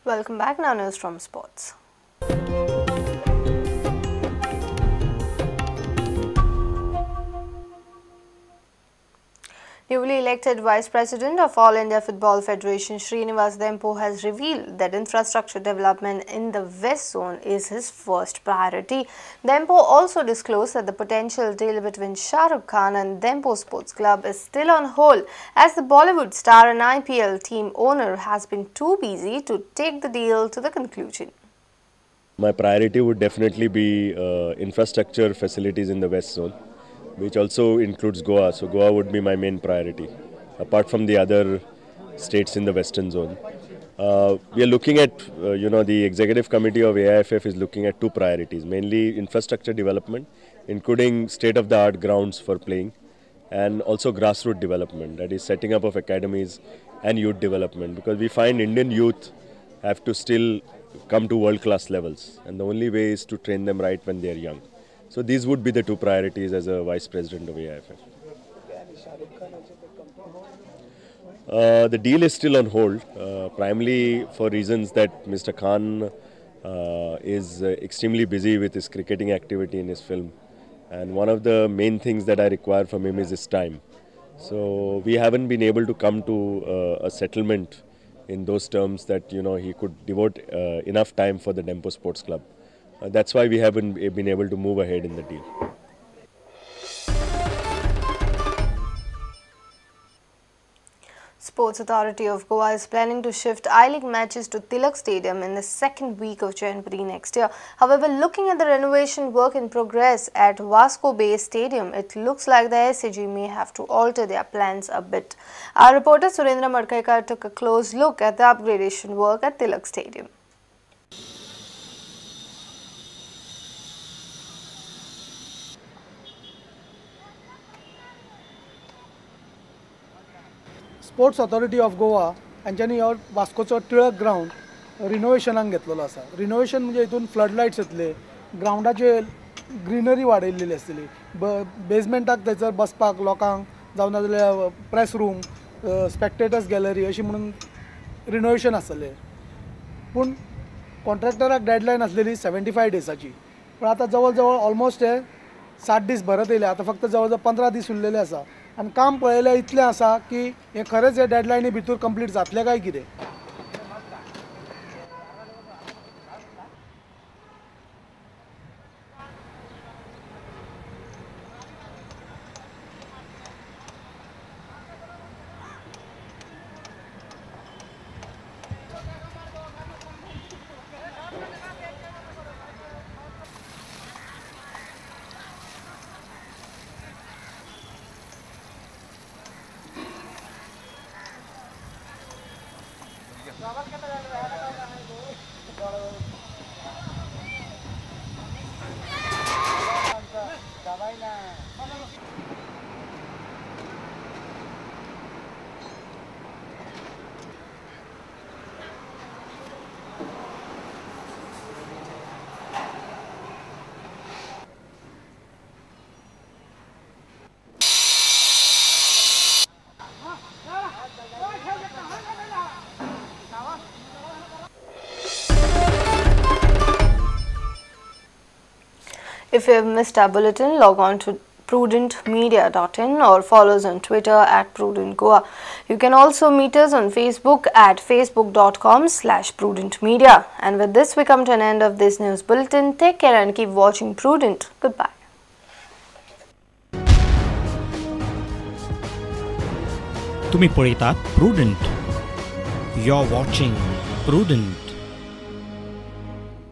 Welcome back. Now news from sports. Newly elected Vice President of All India Football Federation Shrinivas Dempo has revealed that infrastructure development in the West Zone is his first priority. Dempo also disclosed that the potential deal between Shahrukh Khan and Dempo Sports Club is still on hold, as the Bollywood star and IPL team owner has been too busy to take the deal to the conclusion. My priority would definitely be infrastructure facilities in the West Zone, which also includes Goa. So Goa would be my main priority, apart from the other states in the Western Zone. We are looking at, the Executive Committee of A.I.F.F is looking at two priorities, mainly infrastructure development, including state-of-the-art grounds for playing, and also grassroots development, that is setting up of academies and youth development, because we find Indian youth have to still come to world-class levels, and the only way is to train them right when they are young. So these would be the two priorities as a Vice President of A.I.F.F. The deal is still on hold, primarily for reasons that Mr. Khan is extremely busy with his cricketing activity in his film. And one of the main things that I require from him is his time. So we haven't been able to come to a settlement in those terms that he could devote enough time for the Dempo Sports Club. That's why we haven't been able to move ahead in the deal. Sports Authority of Goa is planning to shift I-League matches to Tilak Stadium in the second week of January next year. However, looking at the renovation work in progress at Vasco Bay Stadium, it looks like the SAG may have to alter their plans a bit. Our reporter Surendra Madkaikar took a close look at the upgradation work at Tilak Stadium. Sports authority of Goa हांच्यांनी ह्यो वास्कोचो Tilak ground रिनोवेशनाक घेतलेलो आसा. Renovation म्हणजे हितून flood lights येतले, ग्राउंडाचेर greenery वाडयल्ली आसतली, बेजमेंटाक थंयसर बसपाक लोकांक जावं नाजाल्यार प्रेस रूम, स्पेक्टेटर्स गॅलरी अशी म्हणून रिनोवेशन आसतलें. पूण कॉन्ट्रॅक्टराक डेडलायन आसलेली 75 डेजाची, पूण आतां जवळ जवळ ऑलमोस्ट हे 60 दीस भरत येयले. आतां फक्त जवळ जवळ 15 दीस उरलेले आसा आनी काम पळयल्यार इतलें आसा की हें खरेंच हे डेडलायनी भितर कंप्लीट जातलें काय कितें. If you have missed our bulletin, log on to prudentmedia.in or follow us on Twitter at Prudent Goa. You can also meet us on Facebook at facebook.com/prudentmedia. And with this, we come to an end of this news bulletin. Take care and keep watching Prudent. Goodbye. तुम्ही पळयतात Prudent. You're watching Prudent.